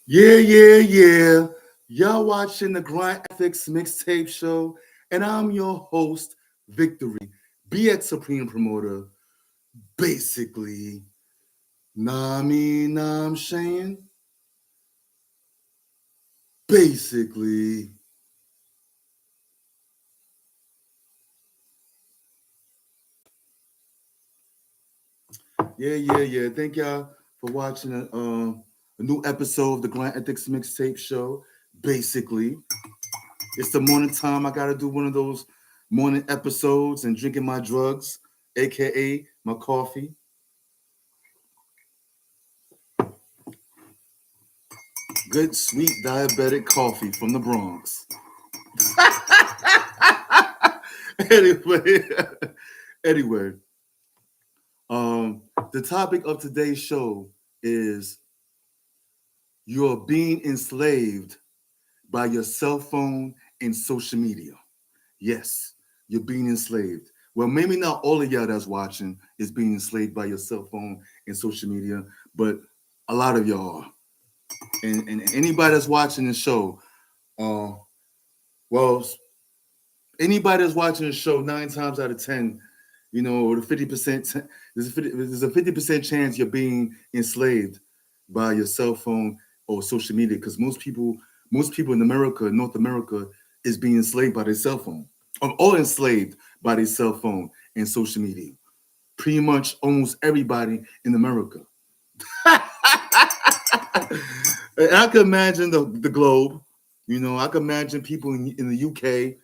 Yeah. Y'all watching the Grind Ethiks mixtape show, and I'm your host, Victory, BX Supreme Promoter. Basically, nah, I'm saying, basically, yeah. Thank y'all for watching a new episode of the Grind Ethiks mixtape show. Basically, it's the morning time. I gotta do one of those morning episodes and drinking my drugs, aka my coffee. Good sweet diabetic coffee from the Bronx. anyway, anyway, um, the topic of today's show is you're being enslaved by your cell phone and social media. Yes, you're being enslaved. Well, maybe not all of y'all that's watching is being enslaved by your cell phone and social media, but a lot of y'all are. And anybody that's watching the show, uh, well, anybody that's watching the show 9 times out of 10, or the 50%, there's a 50% chance you're being enslaved by your cell phone or social media because most people in America, North America, is being enslaved by their cell phone, or enslaved by their cell phone and social media. Pretty much almost everybody in America. And I can imagine the globe. I can imagine people in the UK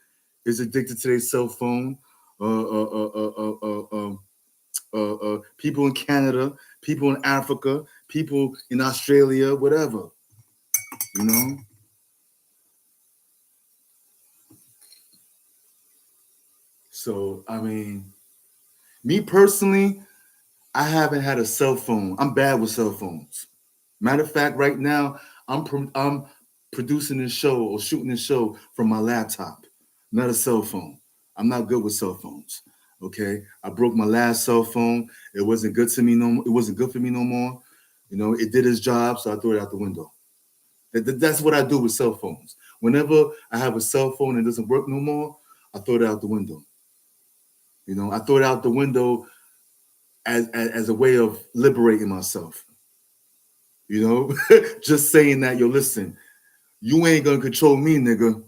is addicted to their cell phone. People in Canada, people in Africa, people in Australia, whatever. You know. So I mean, me personally, I haven't had a cell phone. I'm bad with cell phones. Matter of fact, right now I'm producing this show or shooting this show from my laptop, not a cell phone. I'm not good with cell phones. Okay, I broke my last cell phone. It wasn't good to me no more. It wasn't good for me no more. It did its job, so I threw it out the window. That's what I do with cell phones. Whenever I have a cell phone and it doesn't work no more, I throw it out the window. I throw it out the window as a way of liberating myself. Just saying that, yo, listen, you ain't gonna control me, nigga.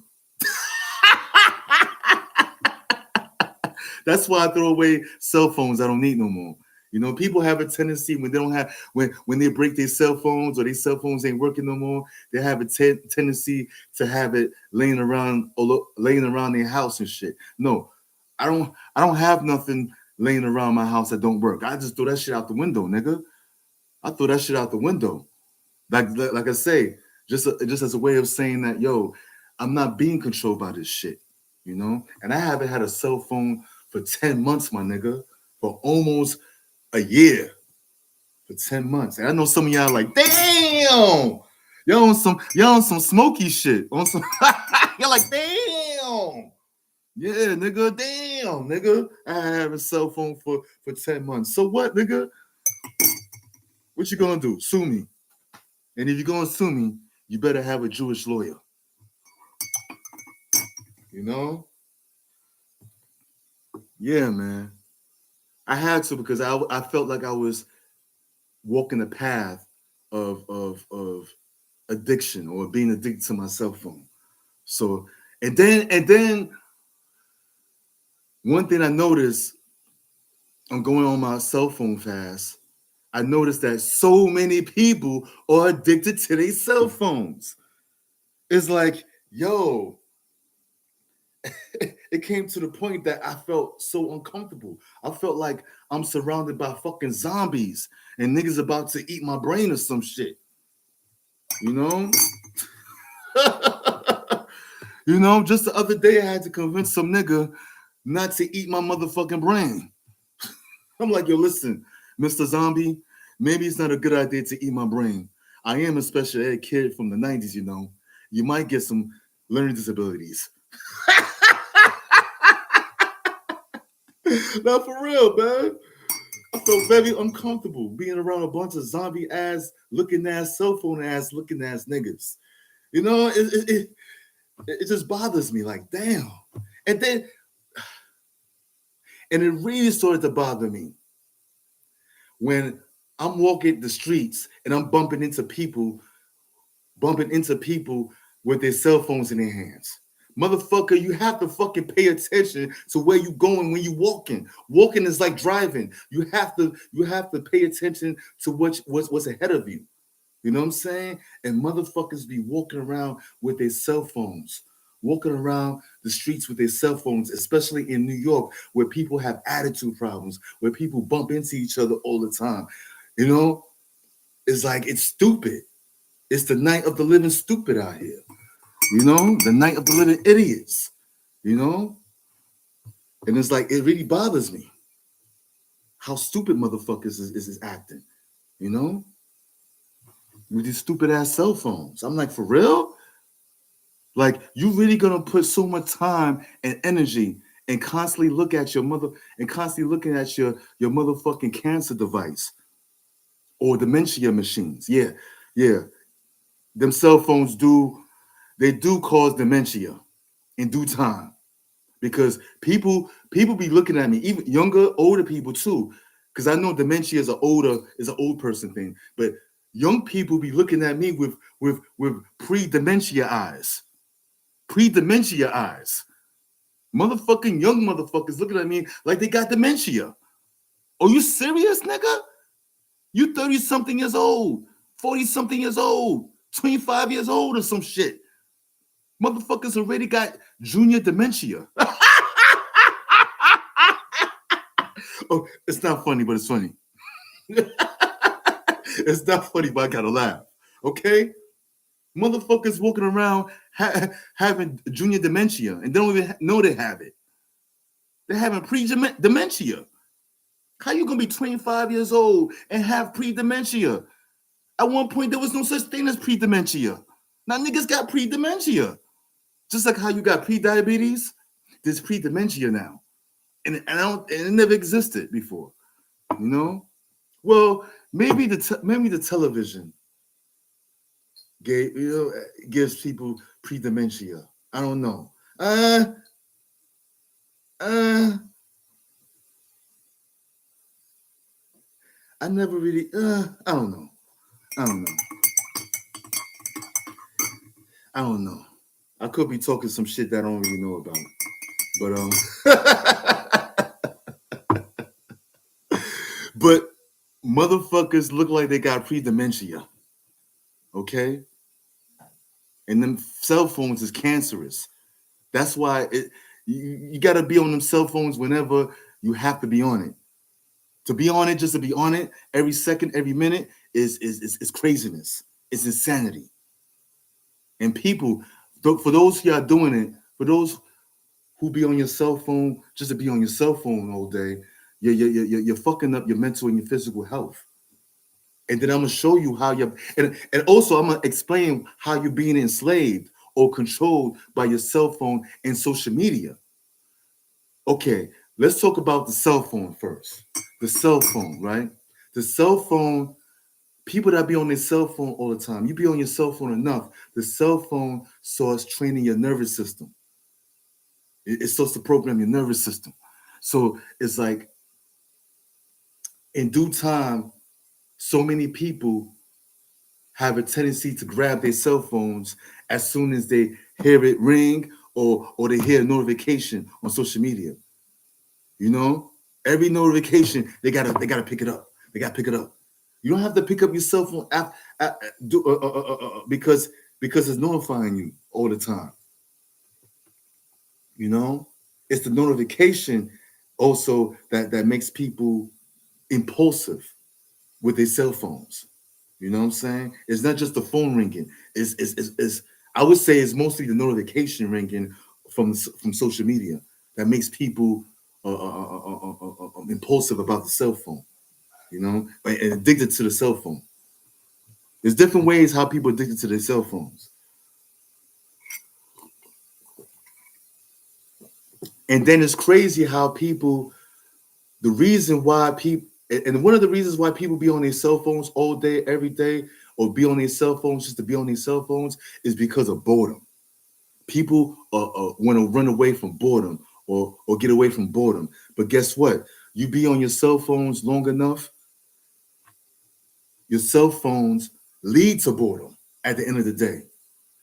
That's why I throw away cell phones I don't need no more. People have a tendency when they don't have when they break their cell phones or their cell phones ain't working no more, they have a tendency to have it laying around their house and shit. No, I don't have nothing laying around my house that don't work. I just throw that shit out the window, nigga. I throw that shit out the window. Like I say, just as a way of saying that, yo, I'm not being controlled by this shit. And I haven't had a cell phone for 10 months, my nigga, for almost a year, for 10 months. And I know some of y'all like, damn, y'all on some smoky shit. On some you're like, damn. Yeah, nigga, damn, nigga. I have a cell phone for 10 months. So what, nigga? What you gonna do? Sue me. And if you're gonna sue me, you better have a Jewish lawyer. You know? Yeah, man. I had to because I felt like I was walking the path of addiction or being addicted to my cell phone. So and then one thing I noticed, I'm going on my cell phone fast. I noticed that so many people are addicted to their cell phones. It's like, yo, it came to the point that I felt so uncomfortable. I felt like I'm surrounded by fucking zombies and niggas about to eat my brain or some shit. You know? Just the other day I had to convince some nigga not to eat my motherfucking brain. I'm like, yo, listen, Mr. Zombie, maybe it's not a good idea to eat my brain. I am a special ed kid from the 90s. You might get some learning disabilities. Not for real, man. I felt very uncomfortable being around a bunch of zombie ass, looking ass, cell phone ass, looking ass niggas. You know, it just bothers me. Like, damn. And then, and it really started to bother me when I'm walking the streets and I'm bumping into people with their cell phones in their hands. Motherfucker, you have to fucking pay attention to where you going when you walking. Walking is like driving. You have to pay attention to what's ahead of you. You know what I'm saying? And motherfuckers be walking around with their cell phones, walking around the streets with their cell phones, especially in New York, where people have attitude problems, where people bump into each other all the time. You know, it's like it's stupid. It's the night of the living stupid out here. You know, the night of the living idiots. You know, and it's like it really bothers me how stupid motherfuckers is acting. You know, with these stupid ass cell phones. I'm like, for real? Like, you really gonna put so much time and energy and constantly look at your mother and constantly looking at your motherfucking cancer device or dementia machines. Yeah, yeah. Them cell phones do cause dementia in due time because people be looking at me, even younger, older people too. Because I know dementia is an old person thing, but young people be looking at me with pre-dementia eyes. Pre-dementia eyes. Motherfucking young motherfuckers looking at me like they got dementia. Are you serious, nigga? You 30 something years old, 40 something years old, 25 years old or some shit. Motherfuckers already got junior dementia. Oh, it's not funny, but it's funny. It's not funny, but I gotta laugh. Okay? Motherfuckers walking around having junior dementia and they don't even know they have it. They're having pre-dementia. How you gonna be 25 years old and have pre-dementia? At one point, there was no such thing as pre-dementia. Now niggas got pre-dementia. Just like how you got pre-diabetes, there's pre-dementia now. And it never existed before. You know? Well, maybe the television gives people pre-dementia. I don't know. Uh I never really I don't know. I don't know. I don't know. I could be talking some shit that I don't really know about. But motherfuckers look like they got pre-dementia. Okay? And them cell phones is cancerous. That's why you gotta be on them cell phones whenever you have to be on it. To be on it, just to be on it, every second, every minute is craziness. It's insanity. And people, for those who are doing it, for those who be on your cell phone just to be on your cell phone all day, you're fucking up your mental and your physical health. And then I'm gonna show you how you're, and also I'm gonna explain how you're being enslaved or controlled by your cell phone and social media. Okay, let's talk about the cell phone first. The cell phone, right? The cell phone, people that be on their cell phone all the time, you be on your cell phone enough, the cell phone starts training your nervous system. It starts to program your nervous system. So it's like in due time, so many people have a tendency to grab their cell phones as soon as they hear it ring or they hear a notification on social media. You know, every notification they gotta pick it up. They gotta pick it up. You don't have to pick up your cell phone because it's notifying you all the time. You know, it's the notification also that makes people impulsive with their cell phones. You know what I'm saying? It's not just the phone ringing. It's I would say it's mostly the notification ringing from social media that makes people impulsive about the cell phone. You know, and addicted to the cell phone. There's different ways how people are addicted to their cell phones. And then it's crazy how people, the reason why people, And one of the reasons why people be on their cell phones all day, every day, or be on their cell phones just to be on their cell phones is because of boredom. People want to run away from boredom or get away from boredom. But guess what? You be on your cell phones long enough, your cell phones lead to boredom at the end of the day.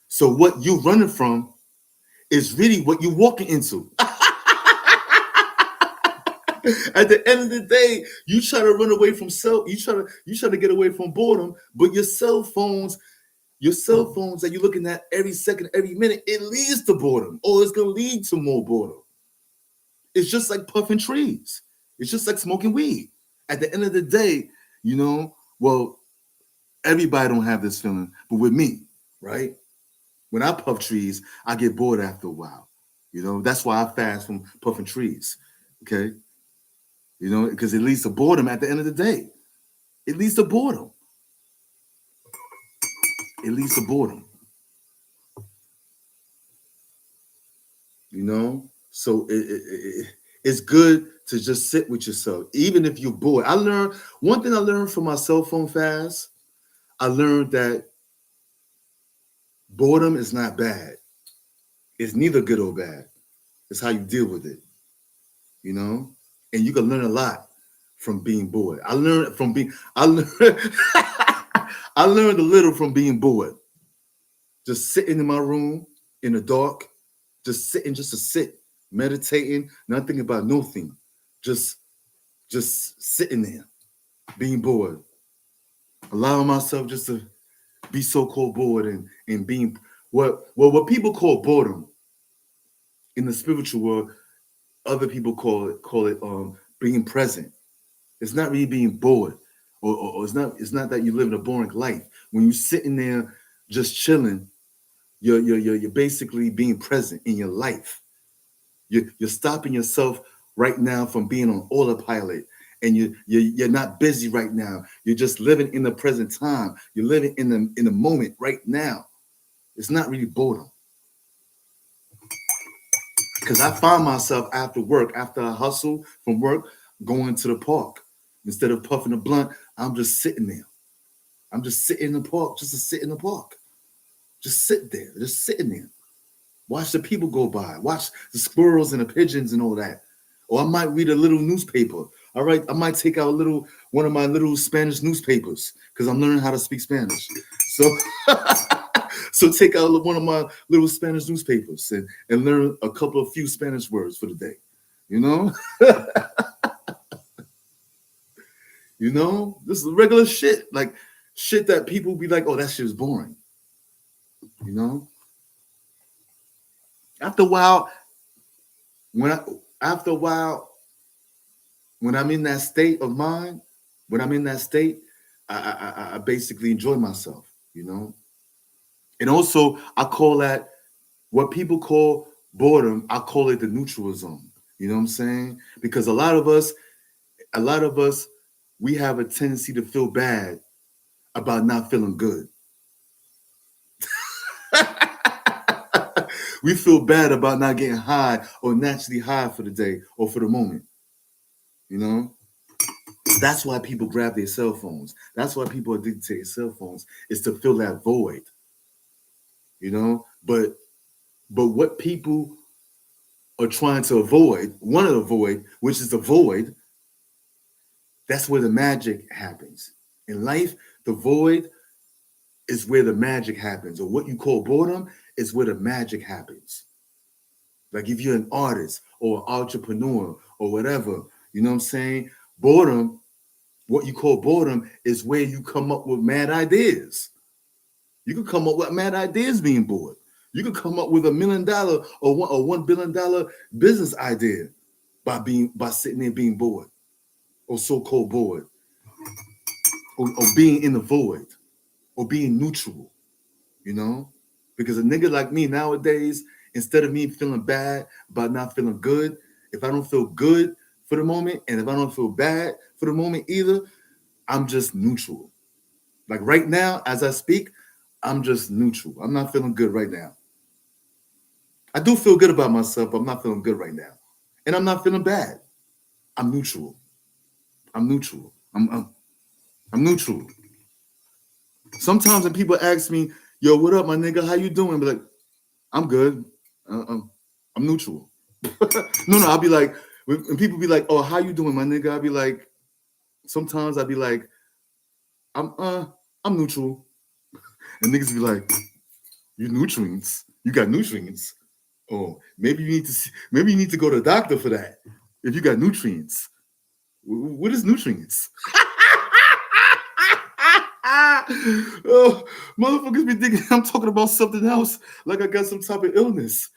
So what you running from is really what you're walking into. At the end of the day, you try to run away from you try to get away from boredom, but your cell phones that you're looking at every second, every minute, it leads to boredom, or it's gonna lead to more boredom. It's just like puffing trees. It's just like smoking weed. At the end of the day, well, everybody don't have this feeling, but with me, right? When I puff trees, I get bored after a while. That's why I fast from puffing trees. Okay. Because it leads to boredom at the end of the day. It leads to boredom. It leads to boredom. So it's good to just sit with yourself, even if you're bored. One thing I learned from my cell phone fast. I learned that boredom is not bad. It's neither good or bad. It's how you deal with it, and you can learn a lot from being bored. I learned I learned a little from being bored. Just sitting in my room in the dark, just sitting, just to sit, meditating, not thinking about nothing, just sitting there, being bored, allowing myself just to be so-called bored and being what people call boredom in the spiritual world, other people call it being present. It's not really being bored, or it's not that you live in a boring life. When you're sitting there just chilling, you're basically being present in your life. You're stopping yourself right now from being on autopilot, and you're not busy right now. You're just living in the present time. You're living in the moment right now. It's not really boredom. Because I find myself after work, after I hustle from work, going to the park. Instead of puffing a blunt, I'm just sitting there. I'm just sitting in the park, just to sit in the park. Just sit there, just sitting there. Watch the people go by. Watch the squirrels and the pigeons and all that. Or I might read a little newspaper. All right, I might take out one of my little Spanish newspapers because I'm learning how to speak Spanish. So, so take out one of my little Spanish newspapers and learn a few Spanish words for the day. This is regular shit, like shit that people be like, oh, that shit is boring. After a while, after a while, when I'm in that state of mind, I basically enjoy myself, And also, I call that what people call boredom. I call it the neutral zone. You know what I'm saying? Because a lot of us, we have a tendency to feel bad about not feeling good. We feel bad about not getting high or naturally high for the day or for the moment. That's why people grab their cell phones. That's why people are addicted to their cell phones, is to fill that void. But what people are trying to want to avoid, which is the void, that's where the magic happens. In life, the void is where the magic happens, or what you call boredom is where the magic happens. Like if you're an artist or an entrepreneur or whatever, you know what I'm saying? Boredom, what you call boredom, is where you come up with mad ideas. You can come up with mad ideas being bored. You can come up with $1 million or $1 billion business idea by sitting there being bored, or so-called bored, or being in the void, or being neutral. Because a nigga like me nowadays, instead of me feeling bad about not feeling good, if I don't feel good for the moment, and if I don't feel bad for the moment either, I'm just neutral. Like right now, as I speak, I'm just neutral. I'm not feeling good right now. I do feel good about myself, but I'm not feeling good right now. And I'm not feeling bad. I'm neutral. I'm neutral. Sometimes when people ask me, "Yo, what up, my nigga? How you doing?" I'll be like, "I'm good. I'm neutral." No, I'll be like, when people be like, "Oh, how you doing, my nigga?" I'll be like, sometimes I'll be like, I'm neutral," and niggas be like, "You nutrients? You got nutrients? Oh, maybe you need to go to the doctor for that. If you got nutrients, what is nutrients?" Oh, motherfuckers be thinking I'm talking about something else, like I got some type of illness.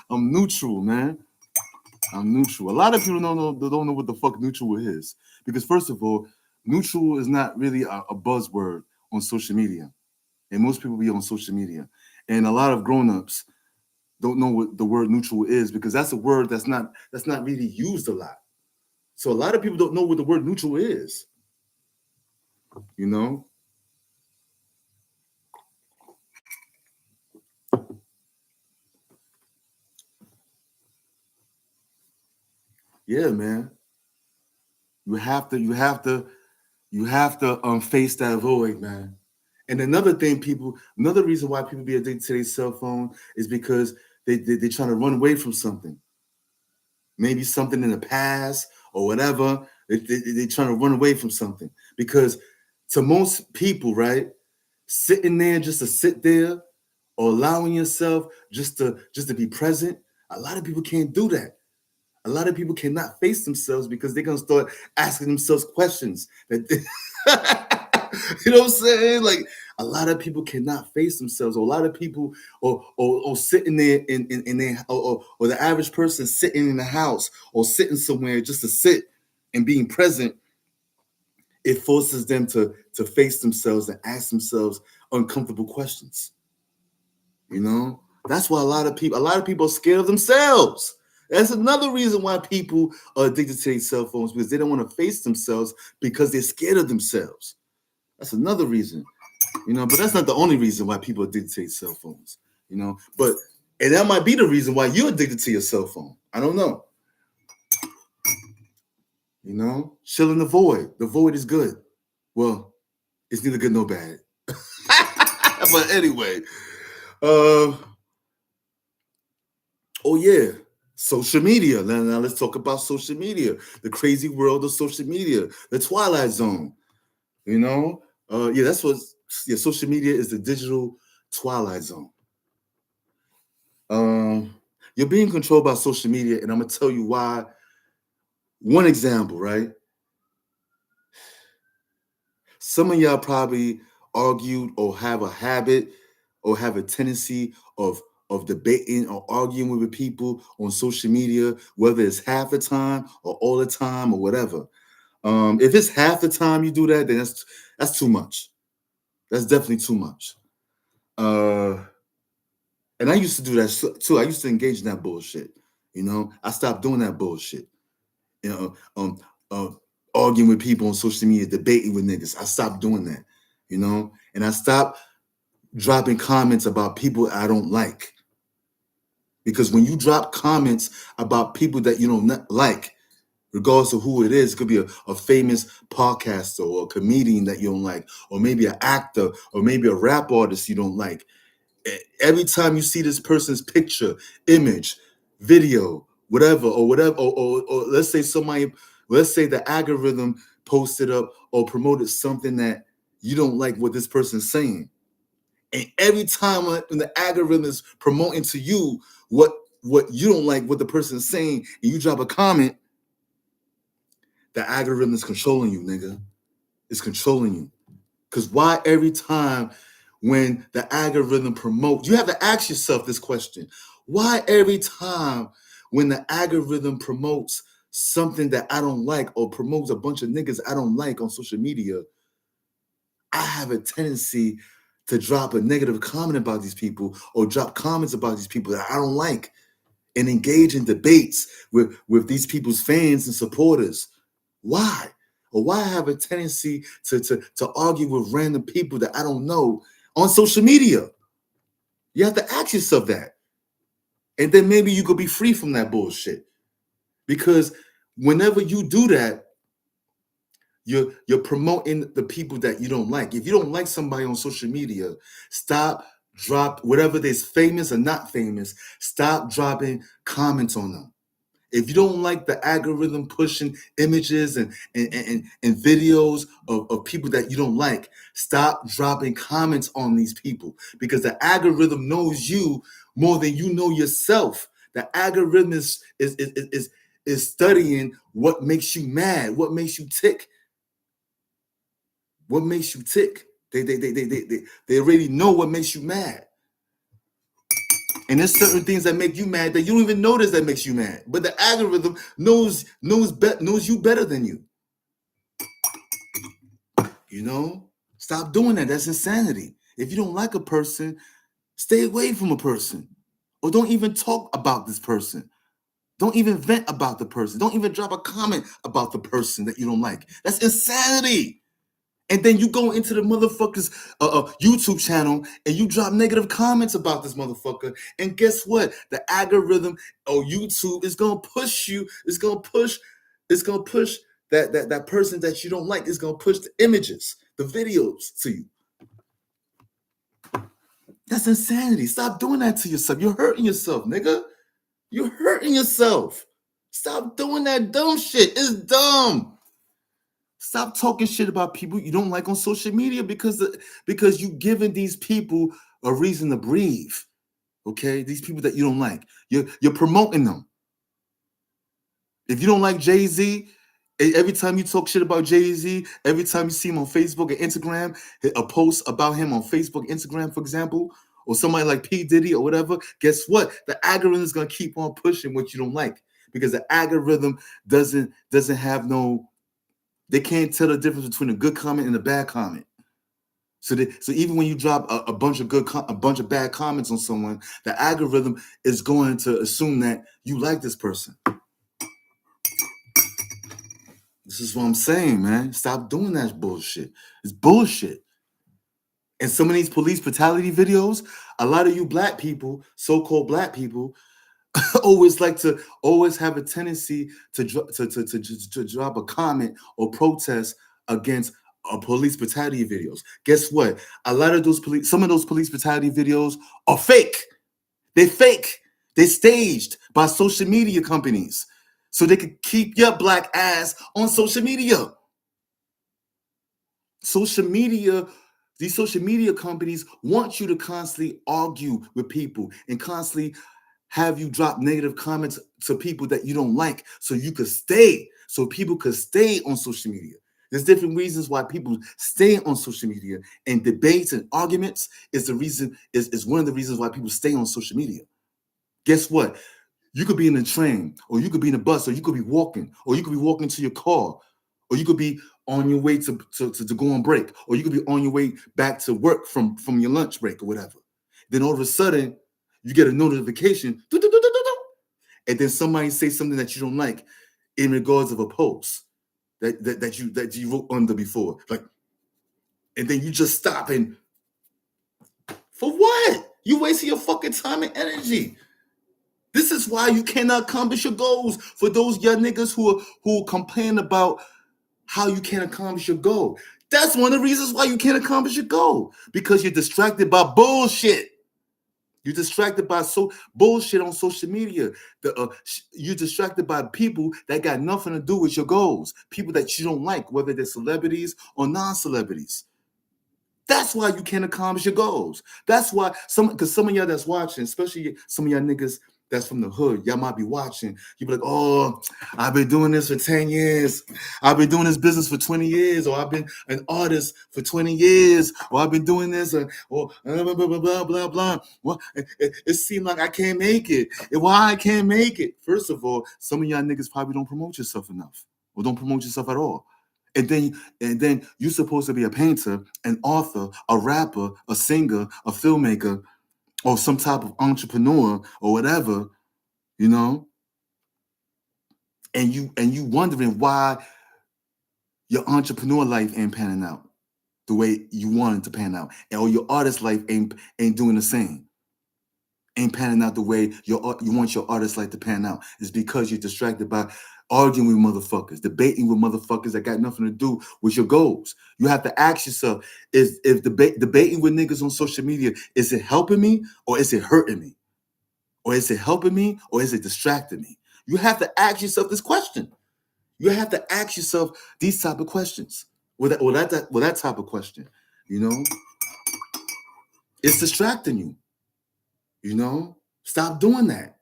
I'm neutral, man. I'm neutral. A lot of people don't know what the fuck neutral is, because first of all, neutral is not really a buzzword on social media, and most people be on social media, and a lot of grown-ups don't know what the word neutral is, because that's a word that's not really used a lot. So a lot of people don't know what the word neutral is. You know? Yeah, man. You have to face that void, man. And another reason why people be addicted to their cell phone is because they're trying to run away from something. Maybe something in the past or whatever. They're trying to run away from something. Because to most people, right, sitting there just to sit there or allowing yourself just to be present, a lot of people can't do that. A lot of people cannot face themselves because they're gonna start asking themselves questions that you know what I'm saying? Like, a lot of people cannot face themselves, or a lot of people or sitting there in their or the average person sitting in the house or sitting somewhere just to sit and being present, it forces them to face themselves and ask themselves uncomfortable questions. You know, that's why a lot of people are scared of themselves. That's another reason why people are addicted to their cell phones, because they don't want to face themselves because they're scared of themselves. That's another reason, you know. But that's not the only reason why people are addicted to their cell phones, you know. But and that might be the reason why you're addicted to your cell phone. I don't know. You know, chill in the void. The void is good. Well, it's neither good nor bad. But anyway, uh, oh yeah, social media. Now let's talk about social media. The crazy world of social media, the Twilight Zone. You know, yeah, that's what. Yeah, social media is the digital Twilight Zone. You're being controlled by social media, and I'm gonna tell you why. One example, right? Some of y'all probably argued or have a habit or have a tendency of debating or arguing with people on social media, whether it's half the time or all the time or whatever. If it's half the time you do that, then that's too much. That's definitely too much. And I used to do that too. I used to engage in that bullshit. You know, I stopped doing that bullshit. You know, arguing with people on social media, debating with niggas. I stopped doing that. You know, and I stopped dropping comments about people I don't like. Because when you drop comments about people that you don't like, regardless of who it is, it could be a famous podcaster or a comedian that you don't like, or maybe an actor, or maybe a rap artist you don't like. Every time you see this person's picture, image, video, whatever, or let's say the algorithm posted up or promoted something that you don't like what this person's saying. And every time when the algorithm is promoting to you what you don't like what the person is saying, and you drop a comment, the algorithm is controlling you, nigga. It's controlling you. Because why every time when the algorithm promotes, you have to ask yourself this question. Why every time when the algorithm promotes something that I don't like or promotes a bunch of niggas I don't like on social media, I have a tendency to drop a negative comment about these people or drop comments about these people that I don't like and engage in debates with these people's fans and supporters. Why? Or why I have a tendency to argue with random people that I don't know on social media? You have to ask yourself that. And then maybe you could be free from that bullshit. Because whenever you do that, you're promoting the people that you don't like. If you don't like somebody on social media, drop whatever they's famous or not famous, stop dropping comments on them. If you don't like the algorithm pushing images and videos of people that you don't like, stop dropping comments on these people, because the algorithm knows you more than you know yourself. The algorithm is studying what makes you mad, what makes you tick, what makes you tick. They already know what makes you mad. And there's certain things that make you mad that you don't even notice that makes you mad. But the algorithm knows you better than you. You know? Stop doing that. That's insanity. If you don't like a person, stay away from a person. Or don't even talk about this person. Don't even vent about the person. Don't even drop a comment about the person that you don't like. That's insanity. And then you go into the motherfucker's YouTube channel and you drop negative comments about this motherfucker. And guess what? The algorithm or YouTube is gonna push you. It's gonna push that person that you don't like. It's gonna push the images, the videos to you. That's insanity. Stop doing that to yourself. You're hurting yourself, nigga. You're hurting yourself. Stop doing that dumb shit. It's dumb. Stop talking shit about people you don't like on social media because you giving these people a reason to breathe. Okay, these people that you don't like, you're promoting them. If you don't like Jay-Z, every time you talk shit about Jay-Z, every time you see him on Facebook and Instagram, a post about him on Facebook, Instagram, for example, or somebody like P. Diddy or whatever, guess what? The algorithm is gonna keep on pushing what you don't like, because the algorithm doesn't have no. They can't tell the difference between a good comment and a bad comment. So even when you drop a bunch of bad comments on someone, the algorithm is going to assume that you like this person. This is what I'm saying, man. Stop doing that bullshit. It's bullshit. And some of these police brutality videos, a lot of you black people, so-called black people, always have a tendency to drop a comment or protest against police brutality videos. Guess what? Some of those police brutality videos are fake. They're fake. They're staged by social media companies so they can keep your black ass on social media. These social media companies want you to constantly argue with people and constantly have you drop negative comments to people that you don't like so people could stay on social media. There's different reasons why people stay on social media, and debates and arguments is one of the reasons why people stay on social media. Guess what? You could be in a train, or you could be in a bus, or you could be walking, to your car, or you could be on your way to go on break, or you could be on your way back to work from your lunch break or whatever. Then all of a sudden, you get a notification, and then somebody say something that you don't like in regards of a post that you wrote under before, like, and then you just stop, and for what? You wasting your fucking time and energy. This is why you cannot accomplish your goals. For those young niggas who complain about how you can't accomplish your goal, that's one of the reasons why you can't accomplish your goal, because you're distracted by bullshit. You're distracted by bullshit on social media. You're distracted by people that got nothing to do with your goals. People that you don't like, whether they're celebrities or non-celebrities. That's why you can't accomplish your goals. That's why because some of y'all that's watching, especially some of y'all niggas that's from the hood, y'all might be watching. You be like, oh, I've been doing this for 10 years. I've been doing this business for 20 years, or I've been an artist for 20 years, or I've been doing this, or blah, blah, blah, blah, blah, blah. Well, it seemed like I can't make it. Why I can't make it? First of all, some of y'all niggas probably don't promote yourself enough, or don't promote yourself at all. And then you're supposed to be a painter, an author, a rapper, a singer, a filmmaker, or some type of entrepreneur or whatever, you know. And you wondering why your entrepreneur life ain't panning out the way you want it to pan out, or your artist life ain't doing the same. Ain't panning out the way you want your artist life to pan out. Is because you're distracted by arguing with motherfuckers, debating with motherfuckers that got nothing to do with your goals. You have to ask yourself, if debating with niggas on social media, is it helping me or is it hurting me? Or is it helping me or is it distracting me? You have to ask yourself this question. You have to ask yourself these type of questions. That type of question, you know? It's distracting you, you know? Stop doing that.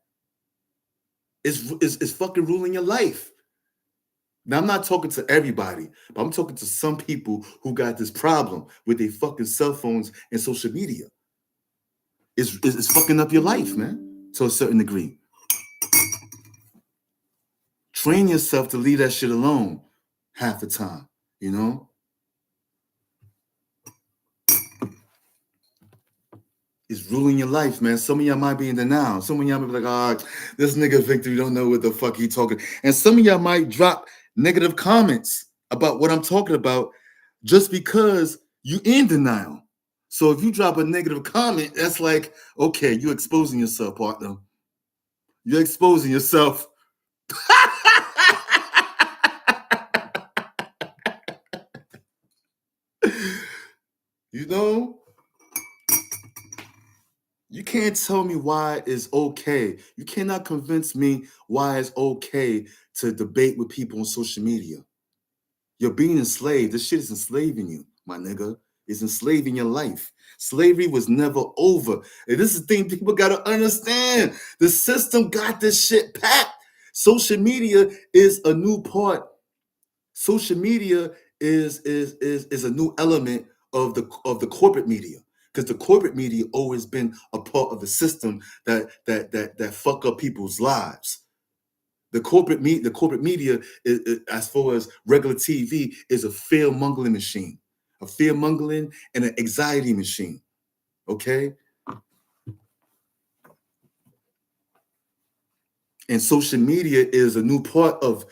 It's fucking ruling your life. Now, I'm not talking to everybody, but I'm talking to some people who got this problem with their fucking cell phones and social media. It's fucking up your life, man, to a certain degree. Train yourself to leave that shit alone half the time, you know? It's ruling your life, man. Some of y'all might be in denial. Some of y'all might be like, oh, this nigga Victor, you don't know what the fuck he talking. And some of y'all might drop negative comments about what I'm talking about just because you in denial. So if you drop a negative comment, that's like, okay, you're exposing yourself, partner. You're exposing yourself. You know? You can't tell me why it's okay. You cannot convince me why it's okay to debate with people on social media. You're being enslaved. This shit is enslaving you, my nigga. It's enslaving your life. Slavery was never over. And this is the thing people got to understand. The system got this shit packed. Social media is a new part. Social media is a new element of the corporate media. Because the corporate media always been a part of the system that fuck up people's lives. The corporate media, as far as regular TV, is a fear mongering machine, a fear mongering and an anxiety machine. Okay, and social media is a new part of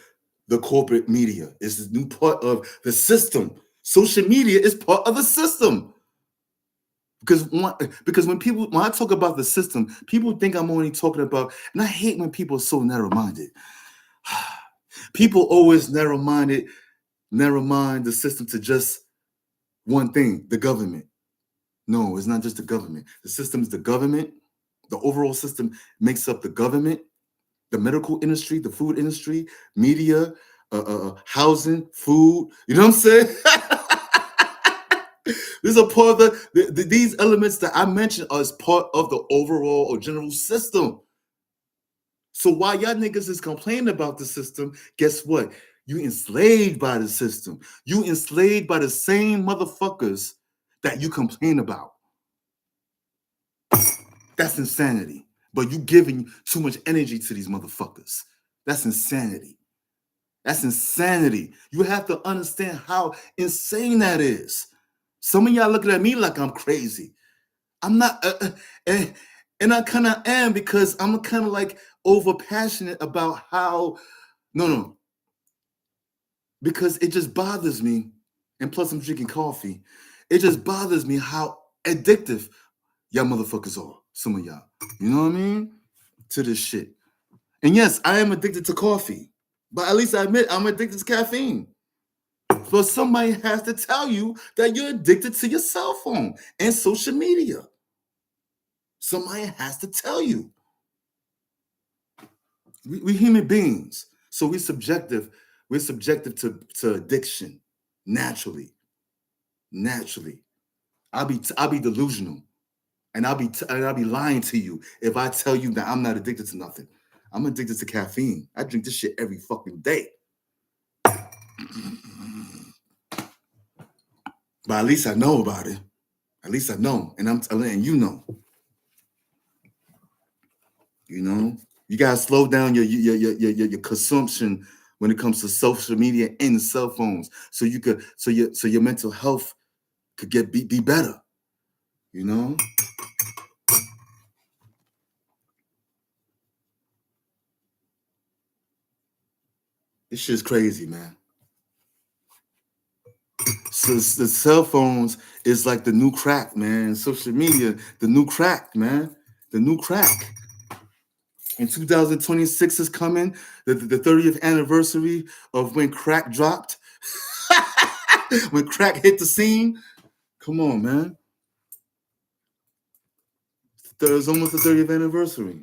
the corporate media. It's a new part of the system. Social media is part of the system. Because when I talk about the system, people think I'm only talking about, and I hate when people are so narrow-minded. People always narrow-mind the system to just one thing, the government. No, it's not just the government. The system is the government. The overall system makes up the government, the medical industry, the food industry, media, housing, food. You know what I'm saying? This is a part of these elements that I mentioned are as part of the overall or general system. So while y'all niggas is complaining about the system, guess what? You enslaved by the system. You enslaved by the same motherfuckers that you complain about. That's insanity. But you giving too much energy to these motherfuckers. That's insanity. That's insanity. You have to understand how insane that is. Some of y'all looking at me like I'm crazy. I'm not, and I kind of am, because I'm kind of like over passionate about how, no, because it just bothers me. And plus I'm drinking coffee. It just bothers me how addictive y'all motherfuckers are. Some of y'all, you know what I mean? To this shit. And yes, I am addicted to coffee, but at least I admit I'm addicted to caffeine. So somebody has to tell you that you're addicted to your cell phone and social media. Somebody has to tell you. We human beings, so we're subjective. We're subjective to addiction naturally. I'll be delusional, and I'll be lying to you if I tell you that I'm not addicted to nothing. I'm addicted to caffeine. I drink this shit every fucking day. But at least I know about it. At least I know, and I'm letting you know. You know, you gotta slow down your consumption when it comes to social media and cell phones, so your mental health could be better. You know. This shit's crazy, man. So the cell phones is like the new crack, man. Social media, the new crack, man. The new crack. And 2026 is coming, the 30th anniversary of when crack dropped, when crack hit the scene. Come on, man. It's almost the 30th anniversary.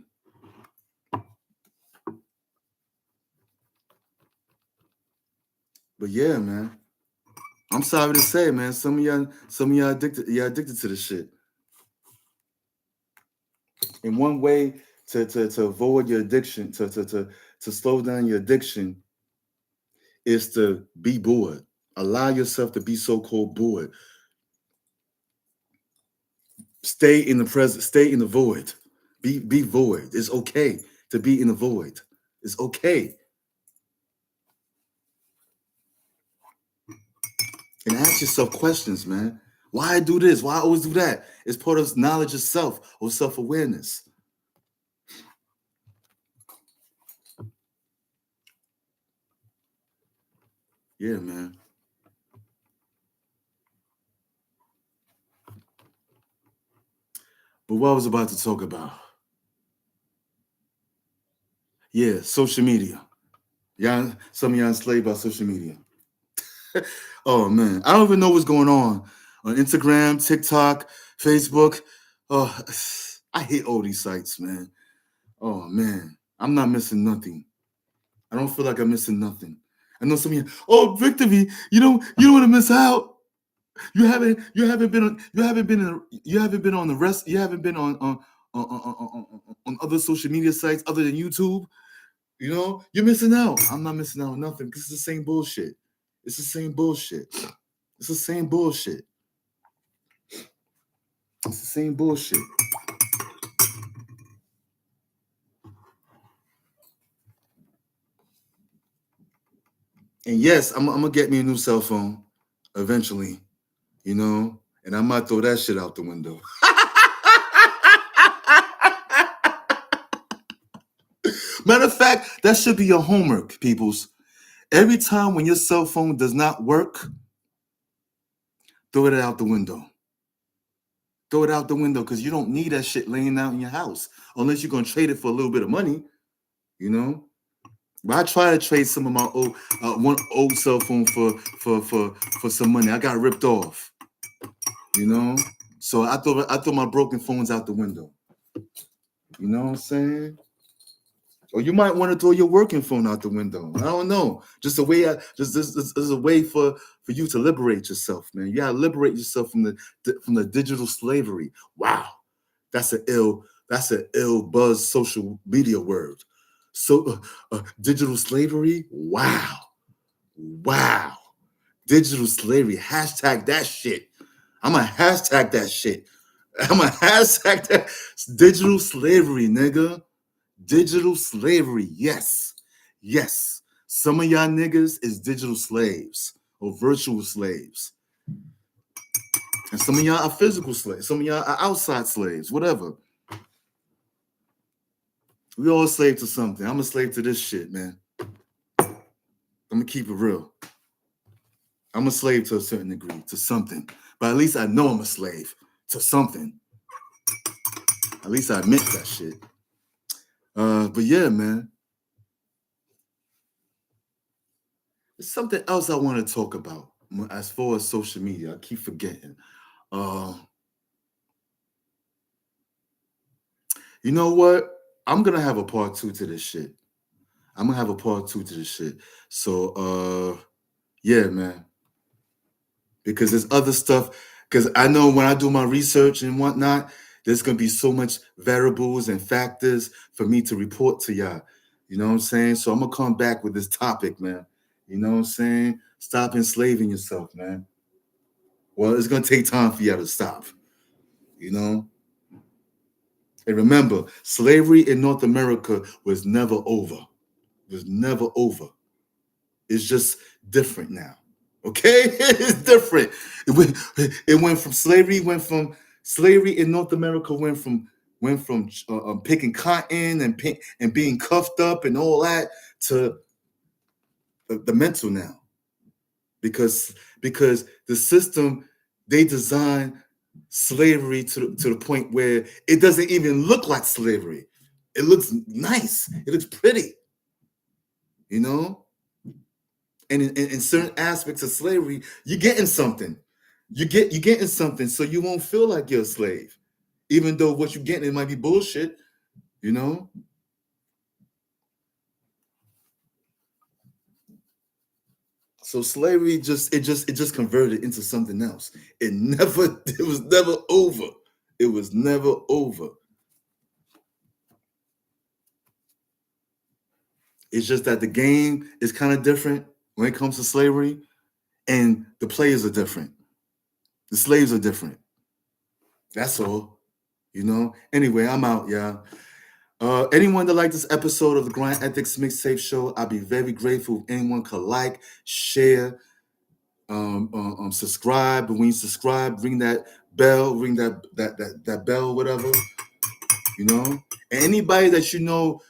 But yeah, man. I'm sorry to say, man. Some of y'all addicted to this shit. And one way to avoid your addiction, to slow down your addiction, is to be bored. Allow yourself to be so-called bored. Stay in the present, stay in the void. Be void. It's okay to be in the void. It's okay. And ask yourself questions, man. Why I do this? Why I always do that? It's part of knowledge of self or self-awareness. Yeah, man. But what I was about to talk about. Yeah, social media. Yeah, some of y'all enslaved by social media. Oh man, I don't even know what's going on Instagram, TikTok, Facebook. Oh, I hate all these sites, man. Oh man, I'm not missing nothing. I don't feel like I'm missing nothing. I know some of you. Oh, Victory, you don't want to miss out. You haven't been on the rest. You haven't been on other social media sites other than YouTube. You're missing out. I'm not missing out on nothing because it's the same bullshit. It's the same bullshit. It's the same bullshit. It's the same bullshit. And yes, I'm gonna get me a new cell phone eventually, and I might throw that shit out the window. Matter of fact, that should be your homework, peoples. Every time when your cell phone does not work, throw it out the window. Throw it out the window because you don't need that shit laying out in your house unless you're gonna trade it for a little bit of money, But I try to trade some of my one old cell phone for some money. I got ripped off, So I throw my broken phones out the window. You know what I'm saying? Or you might want to throw your working phone out the window. I don't know. Just a way. Just this is a way for you to liberate yourself, man. You gotta liberate yourself from the digital slavery. Wow, that's an ill buzz social media word. So digital slavery. Wow, digital slavery. Hashtag that shit. I'm a hashtag that shit. I'm a hashtag that digital slavery, nigga. Digital slavery, yes. Some of y'all niggas is digital slaves or virtual slaves. And some of y'all are physical slaves. Some of y'all are outside slaves, whatever. We all slave to something. I'm a slave to this shit, man. I'm gonna keep it real. I'm a slave to a certain degree, to something. But at least I know I'm a slave to something. At least I admit that shit. But yeah, man. There's something else I want to talk about as far as social media. I keep forgetting. You know what? I'm gonna have a part 2 to this shit. So yeah, man. Because there's other stuff. Because I know when I do my research and whatnot, there's gonna be so much variables and factors for me to report to y'all. You know what I'm saying? So I'm gonna come back with this topic, man. You know what I'm saying? Stop enslaving yourself, man. Well, it's gonna take time for y'all to stop. And remember, slavery in North America was never over. It was never over. It's just different now. Okay? It's different. It went from slavery, slavery in North America went from picking cotton and being cuffed up and all that to the mental now. Because the system, they designed slavery to the point where it doesn't even look like slavery. It looks nice. It looks pretty, you know? And in certain aspects of slavery, you're getting something. You're getting something, so you won't feel like you're a slave. Even though what you're getting, it might be bullshit, you know? So slavery just converted into something else. It was never over. It was never over. It's just that the game is kind of different when it comes to slavery, and the players are different. The slaves are different. That's all. You know? Anyway, I'm out, y'all. Anyone that liked this episode of the Grind Ethics Mixtape Show, I'd be very grateful if anyone could like, share, subscribe. And when you subscribe, ring that bell, ring that bell, whatever, you know. And anybody that you know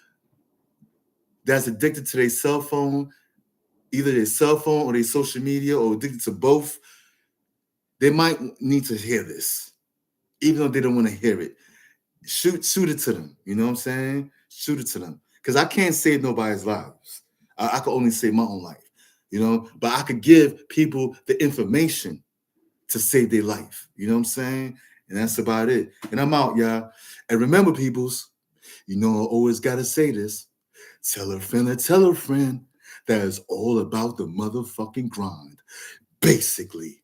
that's addicted to their cell phone, either their cell phone or their social media, or addicted to both, they might need to hear this, even though they don't want to hear it. Shoot it to them. You know what I'm saying? Shoot it to them. Because I can't save nobody's lives. I can only save my own life, you know. But I could give people the information to save their life. You know what I'm saying? And that's about it. And I'm out, y'all. And remember, peoples, you know I always gotta say this. Tell a friend that is all about the motherfucking grind. Basically.